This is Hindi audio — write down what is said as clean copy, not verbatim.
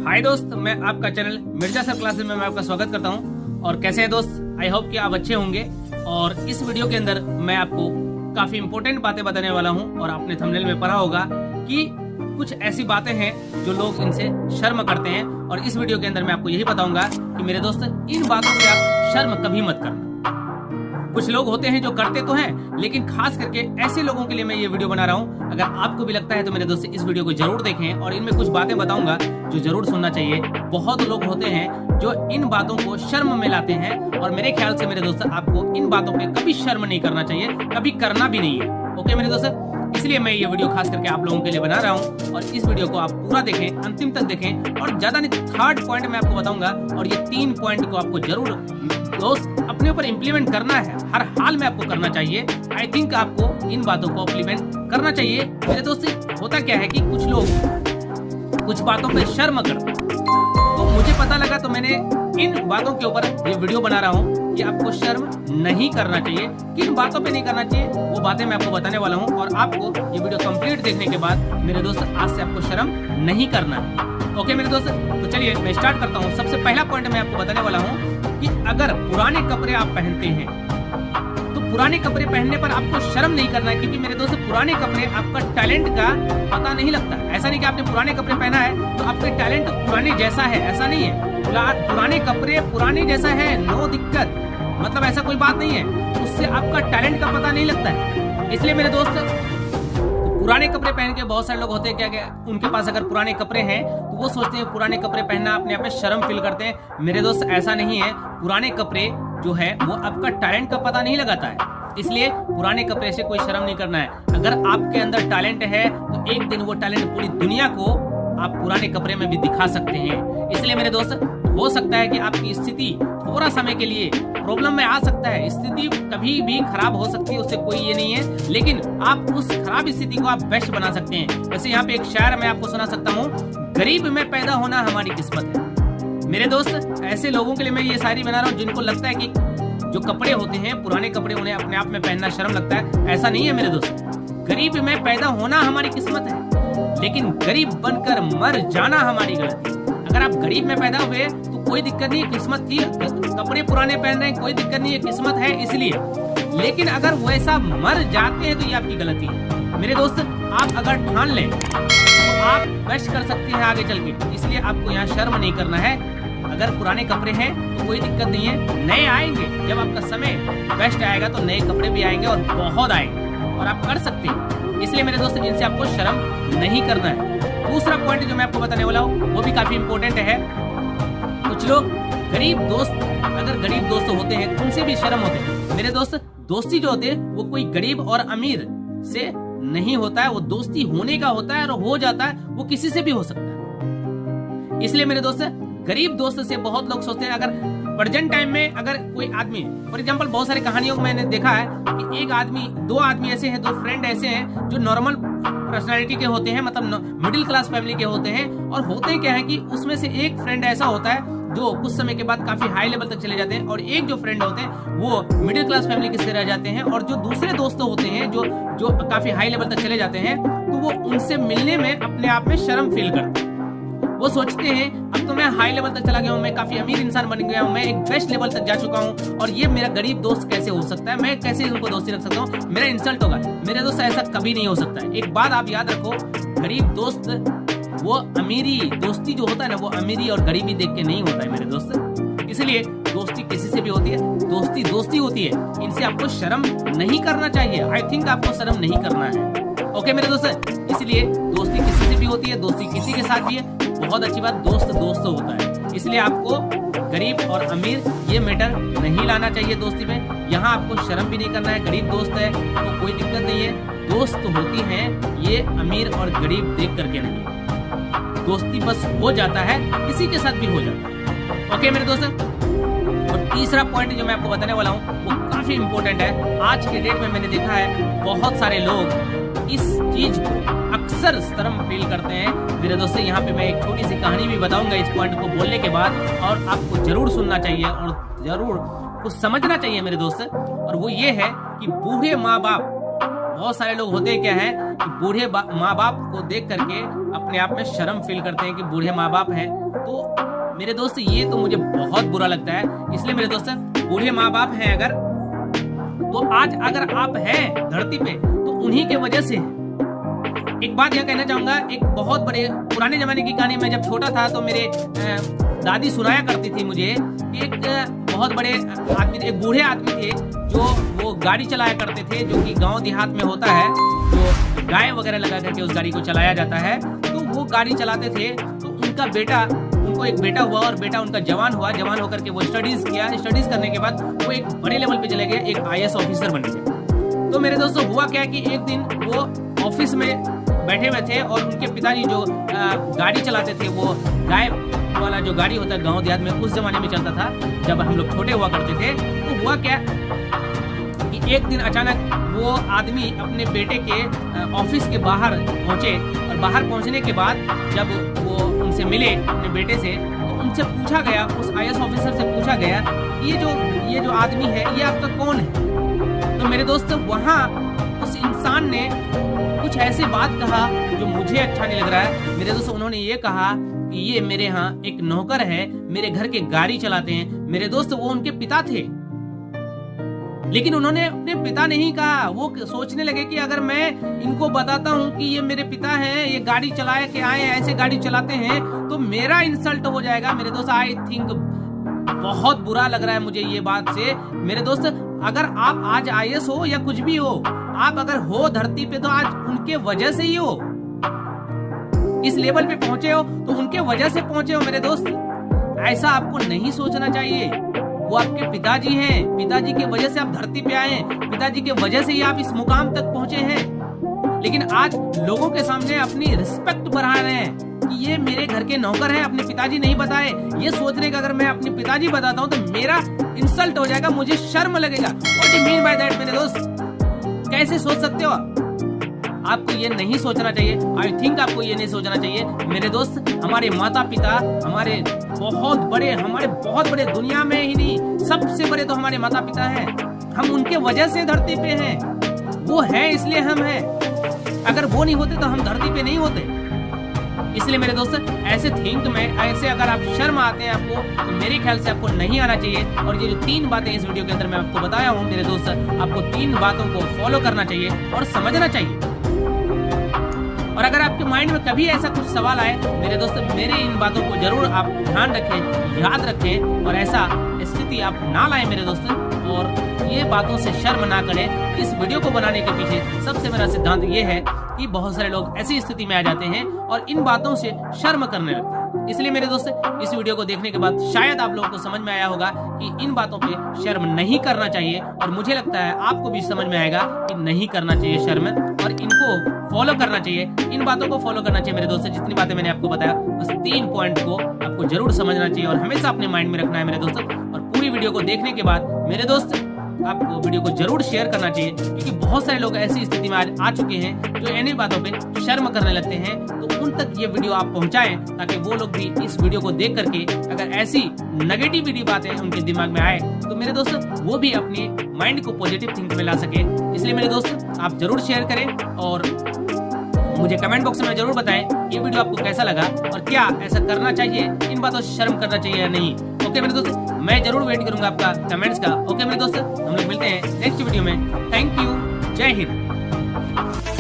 हाय दोस्त, मैं आपका चैनल मिर्जा सर क्लासेस में मैं आपका स्वागत करता हूं। और कैसे हैं दोस्त? आई होप कि आप अच्छे होंगे। और इस वीडियो के अंदर मैं आपको काफी इंपॉर्टेंट बातें बताने वाला हूं। और आपने थंबनेल में पढ़ा होगा कि कुछ ऐसी बातें हैं जो लोग इनसे शर्म करते हैं। और इस वीडियो के अंदर मैं आपको यही बताऊंगा कि मेरे दोस्त, इन बातों से आप शर्म कभी मत करना। कुछ लोग होते हैं जो करते तो हैं, लेकिन खास करके ऐसे लोगों के लिए मैं ये वीडियो बना रहा हूँ। अगर आपको भी लगता है तो मेरे दोस्त इस वीडियो को जरूर देखें। और इनमें कुछ बातें बताऊंगा जो जरूर सुनना चाहिए। बहुत लोग होते हैं जो इन बातों को शर्म में लाते हैं, और मेरे ख्याल से मेरे दोस्त आपको इन बातों पे कभी शर्म नहीं करना चाहिए, कभी करना भी नहीं है। ओके मेरे दोस्त, इसलिए मैं ये वीडियो खास करके आप लोगों के लिए बना रहा हूँ। और इस वीडियो को आप पूरा देखें, अंतिम तक देखें। और ज्यादा नहीं, थर्ड पॉइंट मैं आपको बताऊंगा। और ये 3 पॉइंट को आपको जरूर दोस्त अपने ऊपर इम्प्लीमेंट करना है, हर हाल में आपको करना चाहिए। आई थिंक आपको इन बातों को इम्प्लीमेंट करना चाहिए। मेरे दोस्त, होता क्या है कि कुछ लोग कुछ बातों पे शर्म करते हैं। तो मुझे पता लगा तो मैंने इन बातों के ऊपर ये वीडियो बना रहा हूँ कि आपको शर्म नहीं करना चाहिए। किन बातों पे नहीं करना चाहिए वो बातें मैं आपको बताने वाला हूँ। और आपको ये वीडियो कंप्लीट देखने के बाद मेरे दोस्त आज से आपको शर्म नहीं करना है। ओके मेरे दोस्त, तो चलिए मैं स्टार्ट करता हूँ। सबसे पहला पॉइंट मैं आपको बताने वाला हूँ कि अगर पुराने कपड़े आप पहनते हैं तो पुराने कपड़े पहनने पर आपको शर्म नहीं करना है। क्योंकि मेरे दोस्त, पुराने कपड़े आपका टैलेंट का पता नहीं लगता। ऐसा नहीं कि आपने पुराने कपड़े पहना है तो आपका टैलेंट पुराने जैसा है, ऐसा नहीं है। पुराने कपड़े पुराने जैसा है, नो दिक्कत, मतलब ऐसा कोई बात नहीं है। उससे आपका टैलेंट का पता नहीं लगता है। इसलिए मेरे दोस्त, पुराने कपड़े पहन के बहुत सारे लोग होते हैं क्या उनके पास अगर पुराने कपड़े हैं तो वो सोचते हैं पुराने कपड़े पहनना अपने आप में शर्म फील करते हैं। मेरे दोस्त, ऐसा नहीं है। पुराने कपड़े जो है वो आपका टैलेंट का पता नहीं लगाता है। इसलिए पुराने कपड़े से कोई शर्म नहीं करना है। अगर आपके अंदर टैलेंट है तो एक दिन वो टैलेंट पूरी दुनिया को आप पुराने कपड़े में भी दिखा सकते हैं। इसलिए मेरे दोस्त, हो सकता है कि आपकी स्थिति थोड़ा समय के लिए प्रॉब्लम में आ सकता है, स्थिति कभी भी खराब हो सकती है, उससे कोई ये नहीं है। लेकिन आप उस खराब स्थिति को आप बेस्ट बना सकते हैं। वैसे यहाँ पे एक शायर मैं आपको सुना सकता हूँ, गरीब में पैदा होना हमारी किस्मत है। मेरे दोस्त, ऐसे लोगों के लिए मैं ये शायरी बना रहा हूँ जिनको लगता है कि जो कपड़े होते हैं पुराने कपड़े, उन्हें अपने आप में पहनना शर्म लगता है। ऐसा नहीं है मेरे दोस्त। गरीब में पैदा होना हमारी किस्मत है, लेकिन गरीब बनकर मर जाना हमारी गलती है। अगर आप गरीब में पैदा हुए तो कोई दिक्कत नहीं है, किस्मत थी, कपड़े पुराने पहन रहे हैं, कोई दिक्कत नहीं है, किस्मत है इसलिए। लेकिन अगर वैसा मर जाते हैं तो ये आपकी गलती है। मेरे दोस्त, आप अगर ठान लें तो आप बेस्ट कर सकते हैं आगे चल के। इसलिए आपको यहाँ शर्म नहीं करना है। अगर पुराने कपड़े हैं तो कोई दिक्कत नहीं है, नए आएंगे। जब आपका समय बेस्ट आएगा तो नए कपड़े भी आएंगे, और बहुत आएंगे, और आप कर सकते हैं। इसलिए मेरे दोस्त, इनसे आपको शर्म नहीं करना है। दूसरा पॉइंट जो मैं आपको बताने वाला हूँ वो भी काफी इंपॉर्टेंट है। कुछ लोग गरीब दोस्त, अगर गरीब दोस्त होते हैं तो उनसे भी शर्म होते हैं। मेरे दोस्त, दोस्ती जो होते हैं वो कोई गरीब और अमीर से नहीं होता है, वो दोस्ती होने का होता है, और हो जाता है वो किसी से भी हो सकता है। इसलिए मेरे दोस्त, गरीब दोस्त से बहुत लोग सोचते हैं, अगर प्रेजेंट टाइम में अगर कोई आदमी, फॉर एग्जांपल, बहुत सारी कहानियों में मैंने देखा है कि एक आदमी, 2 आदमी ऐसे हैं, 2 फ्रेंड ऐसे हैं जो नॉर्मल पर्सनालिटी के होते हैं, मतलब मिडिल क्लास फैमिली के होते हैं। और होते क्या है कि उसमें से एक फ्रेंड ऐसा होता है जो कुछ समय के बाद काफी हाई लेवल तक चले जाते हैं, और एक जो फ्रेंड होते हैं वो मिडिल क्लास फैमिली से रह जाते हैं। और जो दूसरे दोस्त होते हैं जो काफी हाई लेवल तक चले जाते हैं, तो वो उनसे मिलने में अपने आप में शर्म फील करते हैं। वो सोचते हैं अब तो मैं हाई लेवल तक चला गया हूँ, मैं काफी अमीर इंसान बन गया हूँ, मैं एक बेस्ट लेवल तक जा चुका हूँ, और ये मेरा गरीब दोस्त कैसे हो सकता है, मैं कैसे इनको दोस्ती रख सकता हूँ, मेरा इंसल्ट होगा। मेरे दोस्त, ऐसा कभी नहीं हो सकता है। एक बात आप याद रखो, गरीब दोस्त, वो अमीरी दोस्ती जो होता है ना, वो अमीरी और गरीबी देख के नहीं होता है मेरे दोस्त। इसलिए दोस्ती किसी से भी होती है, दोस्ती दोस्ती होती है। इनसे आपको शर्म नहीं करना चाहिए। आई थिंक आपको शर्म नहीं करना है। ओके मेरे दोस्त, इसलिए दोस्ती किसी से भी होती है, दोस्ती किसी के साथ भी है। बहुत अच्छी बात, दोस्त दोस्त होता है। इसलिए आपको गरीब और अमीर ये मैटर नहीं लाना चाहिए दोस्ती में। यहाँ आपको शर्म भी नहीं करना है। गरीब दोस्त है तो कोई दिक्कत नहीं है। दोस्त होती हैं ये अमीर और गरीब देख करके नहीं, दोस्ती बस हो जाता है, किसी के साथ भी हो जाता है। ओके मेरे दोस्त, और तीसरा पॉइंट जो मैं आपको बताने वाला हूँ वो काफी इंपॉर्टेंट है। आज के डेट में मैंने देखा है बहुत सारे लोग इस चीज को अक्सर शर्म फील करते हैं। मेरे दोस्तों, यहाँ पे मैं एक छोटी सी कहानी भी बताऊंगा इस पॉइंट को बोलने के बाद, और आपको जरूर सुनना चाहिए और जरूर कुछ समझना चाहिए मेरे दोस्त। और वो ये है कि बूढ़े माँ बाप, बहुत सारे लोग होते क्या है कि बूढ़े माँ बाप को देख करके अपने आप में शर्म फील करते हैं कि बूढ़े माँ बाप हैं, तो मेरे दोस्त ये तो मुझे बहुत बुरा लगता है। इसलिए मेरे दोस्त बूढ़े माँ बाप हैं अगर, तो आज अगर आप हैं धरती पे तो उन्हीं के वजह से। एक बात यह कहना चाहूंगा, एक बहुत बड़े पुराने जमाने की कहानी, मैं जब छोटा था तो मेरे दादी सुनाया करती थी मुझे कि एक बहुत बड़े आदमी, एक बूढ़े आदमी थे जो वो गाड़ी चलाया करते थे, जो कि गांव देहात में होता है, जो गाय वगैरह लगा करके उस गाड़ी को चलाया जाता है। तो वो गाड़ी चलाते थे, तो उनका बेटा, उनको एक बेटा हुआ और बेटा उनका जवान हुआ। जवान होकर के वो स्टडीज किया, स्टडीज करने के बाद वो एक बड़े लेवल पे चले गए, एक IAS ऑफिसर बन गए। तो मेरे दोस्तों हुआ क्या कि एक दिन वो ऑफिस में बैठे हुए थे और उनके पिताजी जो गाड़ी चलाते थे, वो गाय वाला जो गाड़ी होता है गांव देहात में, उस जमाने में चलता था जब हम लोग छोटे हुआ करते थे। तो हुआ क्या कि एक दिन अचानक वो आदमी अपने बेटे के ऑफिस के बाहर पहुंचे और बाहर पहुंचने के बाद जब वो उनसे मिले अपने बेटे से, तो उनसे पूछा गया, उस IAS ऑफिसर से पूछा गया ये जो आदमी है ये आपका कौन है। तो मेरे दोस्त वहाँ उस इंसान ने कुछ ऐसी बात कहा जो मुझे अच्छा नहीं लग रहा है। मेरे दोस्तों उन्होंने ये कहा कि ये मेरे यहाँ एक नौकर है, मेरे घर के गाड़ी चलाते हैं। मेरे दोस्त वो उनके पिता थे, लेकिन उन्होंने अपने पिता नहीं कहा। वो सोचने लगे कि अगर मैं इनको बताता हूँ कि ये मेरे पिता हैं, ये गाड़ी चलाए के आए, ऐसे गाड़ी चलाते हैं, तो मेरा इंसल्ट हो जाएगा। मेरे दोस्त आई थिंक बहुत बुरा लग रहा है मुझे ये बात से। मेरे दोस्त अगर आप आज IAS हो या कुछ भी हो, आप अगर हो धरती पे तो आज उनके वजह से ही हो, इस लेवल पे पहुंचे हो तो उनके वजह से पहुंचे हो। मेरे दोस्त ऐसा आपको नहीं सोचना चाहिए। वो आपके पिताजी हैं, पिताजी की वजह से आप धरती पे आए हैं, पिताजी की वजह से ही आप इस मुकाम तक पहुंचे हैं। लेकिन आज लोगों के सामने अपनी रिस्पेक्ट बढ़ा रहे हैं कि ये मेरे घर के नौकर हैं, अपने पिताजी नहीं बताए। ये सोच रहे कि अगर मैं अपने पिताजी बताता हूँ तो मेरा इंसल्ट हो जाएगा, मुझे शर्म लगेगा। What do you mean by that मेरे दोस्त? कैसे सोच सकते हो? आपको ये नहीं सोचना चाहिए। आई थिंक आपको ये नहीं सोचना चाहिए। मेरे दोस्त हमारे माता पिता, हमारे बहुत बड़े दुनिया में ही नहीं, सबसे बड़े तो हमारे माता पिता हैं। हम उनके वजह से धरती पे हैं। वो है इसलिए हम हैं। अगर वो नहीं होते तो हम धरती पे नहीं होते। इसलिए मेरे दोस्त ऐसे थिंक में, ऐसे अगर आप शर्म आते हैं आपको, तो मेरे ख्याल से आपको नहीं आना चाहिए। और ये जो 3 बातें इस वीडियो के अंदर मैं आपको बताया हूँ मेरे दोस्त, आपको 3 बातों को फॉलो करना चाहिए और समझना चाहिए। और अगर आपके माइंड में कभी ऐसा कुछ सवाल आए मेरे दोस्त, मेरे इन बातों को जरूर आप ध्यान रखें, याद रखें और ऐसा स्थिति आप ना लाएं मेरे दोस्त। और ये बातों से शर्म ना करें। इस वीडियो को बनाने के पीछे सबसे मेरा सिद्धांत ये है कि बहुत सारे लोग ऐसी स्थिति में आ जाते हैं और इन बातों से शर्म करने लगते हैं। इसलिए मेरे दोस्त इस वीडियो को देखने के बाद शायद आप लोगों को समझ में आया होगा कि इन बातों पे शर्म नहीं करना चाहिए। और मुझे लगता है आपको भी समझ में आएगा कि नहीं करना चाहिए शर्म, और इनको फॉलो करना चाहिए। इन बातों को फॉलो करना चाहिए मेरे दोस्त। जितनी बातें मैंने आपको बताया उस 3 पॉइंट को आपको जरूर समझना चाहिए और हमेशा अपने माइंड में रखना है मेरे दोस्त। और पूरी वीडियो को देखने के बाद मेरे दोस्त आपको वीडियो को जरूर शेयर करना चाहिए, क्योंकि बहुत सारे लोग ऐसी स्थिति में आज आ चुके हैं जो इन्हीं बातों पे शर्म करने लगते हैं। तो उन तक ये वीडियो आप पहुंचाएं ताकि वो लोग भी इस वीडियो को देख करके अगर ऐसी नेगेटिविटी बातें उनके दिमाग में आए तो मेरे दोस्त वो भी अपने माइंड को पॉजिटिव थिंक में ला सके। इसलिए मेरे दोस्त आप जरूर शेयर करें और मुझे कमेंट बॉक्स में जरूर बताएं ये वीडियो आपको कैसा लगा और क्या ऐसा करना चाहिए, इन बातों से शर्म करना चाहिए या नहीं। ओके मेरे दोस्त, मैं जरूर वेट करूंगा आपका कमेंट्स का। ओके मेरे दोस्त, हम लोग मिलते हैं नेक्स्ट वीडियो में। थैंक यू, जय हिंद।